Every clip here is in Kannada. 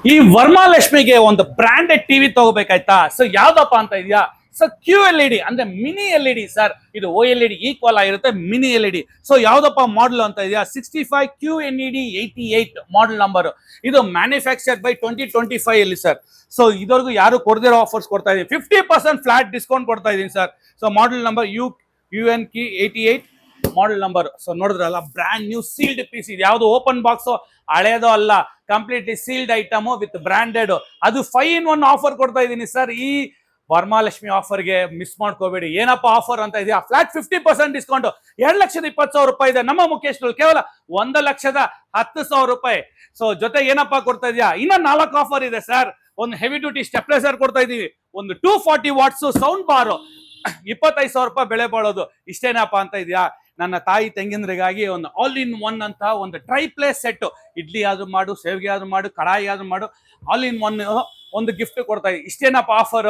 ಈ ವರ್ಮಾಲಕ್ಷ್ಮಿಗೆ ಒಂದು ಬ್ರಾಂಡೆಡ್ ಟಿವಿ ತಗೋಬೇಕಾಯ್ತಾ. ಸೊ ಯಾವ್ದಪ್ಪ ಅಂತ ಇದೆಯಾ. ಸೊ QLED ಅಂದ್ರೆ ಮಿನಿ LED ಸರ್. ಇದು OLED ಈಕ್ವಲ್ ಆಗಿರುತ್ತೆ, ಮಿನಿ LED. ಸೊ ಯಾವ್ದಪ್ಪ ಮಾಡಲ್ ಅಂತ ಇದೆಯಾ, 65 QNED 88 ಮಾಡಲ್ ನಂಬರ್. ಇದು ಮ್ಯಾನುಫ್ಯಾಕ್ಚರ್ ಬೈ 2025 ಅಲ್ಲಿ ಸರ್. ಸೊ ಇದುವರೆಗೂ ಯಾರು ಕೊಡದಿರೋ ಆಫರ್ಸ್ ಕೊಡ್ತಾ ಇದೀನಿ, 50% ಫ್ಲಾಟ್ ಡಿಸ್ಕೌಂಟ್ ಕೊಡ್ತಾ ಇದೀನಿ ಸರ್. ಸೊ ಮಾಡಲ್ ನಂಬರ್ UNK 88 ಮಾಡಲ್ ನಂಬರ್. ಸೊ ನೋಡಿದ್ರಲ್ಲ, ಬ್ರ್ಯಾಂಡ್ ನ್ಯೂ ಸೀಲ್ಡ್ ಪೀಸ್. ಇದು ಯಾವ್ದು ಓಪನ್ ಬಾಕ್ಸ್ ಹಳೇದೋ ಅಲ್ಲ, completely sealed item with branded. ಅದು 5 in 1 ಆಫರ್ ಕೊಡ್ತಾ ಇದೀನಿ ಸರ್. ಈ ವರಮಹಾಲಕ್ಷ್ಮಿ ಆಫರ್ಗೆ ಮಿಸ್ ಮಾಡ್ಕೋಬೇಡಿ. ಏನಪ್ಪ ಆಫರ್ ಅಂತ ಇದೆಯಾ, ಫ್ಲಾಟ್ 50% ಡಿಸ್ಕೌಂಟ್, 2,20,000 ರೂಪಾಯಿ ಇದೆ ನಮ್ಮ ಮುಖೇಶ್ ಕೇವಲ 1,10,000 ರೂಪಾಯಿ. ಸೊ ಜೊತೆ ಏನಪ್ಪ ಕೊಡ್ತಾ ಇದೆಯಾ, ಇನ್ನ 4 ಆಫರ್ ಇದೆ ಸರ್. ಒಂದು ಹೆವಿ ಡ್ಯೂಟಿ ಸ್ಟೆಪ್ಲೈಸರ್ ಕೊಡ್ತಾ ಇದೀವಿ, ಒಂದು 240 ವಾಟ್ಸ್ ಸೌಂಡ್ ಬಾರ್, 25,000 ರೂಪಾಯಿ ಬೆಳೆ ಬಾಳೋದು. ಇಷ್ಟೇನಪ್ಪ ಅಂತ ಇದೆಯಾ, ನನ್ನ ತಾಯಿ ತಂಗಿಂದ್ರಿಗಾಗಿ ಒಂದು ಆಲ್ ಇನ್ ಒನ್ ಅಂತ ಒಂದು ಟ್ರೈ ಪ್ಲೇಸ್ ಸೆಟ್. ಇಡ್ಲಿ ಆದ್ರೂ ಮಾಡು, ಸೇವಿಗೆ ಆದ್ರೂ ಮಾಡು, ಕಡಾಯಿ ಆದ್ರೂ ಮಾಡು, ಆಲ್ ಇನ್ ಒನ್ ಒಂದು ಗಿಫ್ಟ್ ಕೊಡ್ತಾ ಇದೀವಿ. ಇಷ್ಟೇನಪ್ಪ ಆಫರ್.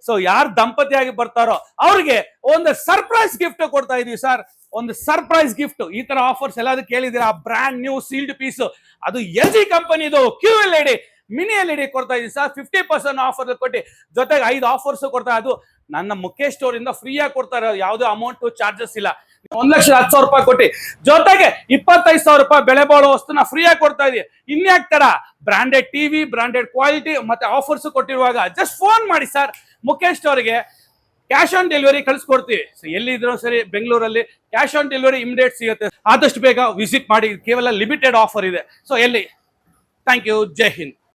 ಸೊ ಯಾರು ದಂಪತಿಯಾಗಿ ಬರ್ತಾರೋ ಅವ್ರಿಗೆ ಒಂದು ಸರ್ಪ್ರೈಸ್ ಗಿಫ್ಟ್ ಕೊಡ್ತಾ ಇದೀವಿ ಸರ್. ಒಂದು ಸರ್ಪ್ರೈಸ್ ಗಿಫ್ಟ್. ಈ ತರ ಆಫರ್ಸ್ ಎಲ್ಲಾದ್ರೂ ಕೇಳಿದಿರಾ, ಬ್ರಾಂಡ್ ನ್ಯೂ ಸೀಲ್ಡ್ ಪೀಸ್, ಅದು LG ಕಂಪನಿದು QLED ಮಿನಿ LED ಕೊಡ್ತಾ ಇದೀವಿ ಸರ್. 50% ಆಫರ್ ಕೊಟ್ಟು ಜೊತೆಗೆ 5 ಆಫರ್ಸ್ ಕೊಡ್ತಾ, ಅದು ನನ್ನ ಮುಖೇಶ್ ಸ್ಟೋರ್ ಇಂದ ಫ್ರೀ ಆಗಿ ಕೊಡ್ತಾರೆ, ಯಾವುದೇ ಅಮೌಂಟ್ ಚಾರ್ಜಸ್ ಇಲ್ಲ. 1,10,000 ರೂಪಾಯಿ ಕೊಟ್ಟು ಜೊತೆಗೆ 25,000 ರೂಪಾಯಿ ಬೆಲೆ ಬಾಳೋ ವಸ್ತುನ ಫ್ರೀ ಆಗಿ ಕೊಡ್ತಾ ಇದೀವಿ. ಇನ್ಯಾಕ್ ತರ ಬ್ರಾಂಡೆಡ್ ಟಿವಿ, ಬ್ರಾಂಡೆಡ್ ಕ್ವಾಲಿಟಿ ಮತ್ತೆ ಆಫರ್ಸ್ ಕೊಟ್ಟಿರುವಾಗ ಜಸ್ಟ್ ಫೋನ್ ಮಾಡಿ ಸರ್. ಮುಖೇಶ್ ಸ್ಟೋರ್ಗೆ ಕ್ಯಾಶ್ ಆನ್ ಡೆಲಿವರಿ ಕಳಿಸ್ಕೊಡ್ತೀವಿ. ಸೊ ಎಲ್ಲಿದ್ರು ಸರಿ, ಬೆಂಗಳೂರಲ್ಲಿ ಕ್ಯಾಶ್ ಆನ್ ಡೆಲಿವರಿ ಇಮಿಡಿಯೇಟ್ ಸಿಗುತ್ತೆ. ಆದಷ್ಟು ಬೇಗ ವಿಸಿಟ್ ಮಾಡಿ. ಕೇವಲ ಲಿಮಿಟೆಡ್ ಆಫರ್ ಇದೆ. ಸೊ ಎಲ್ಲಿ. Thank you. ಜೈ ಹಿಂದ್.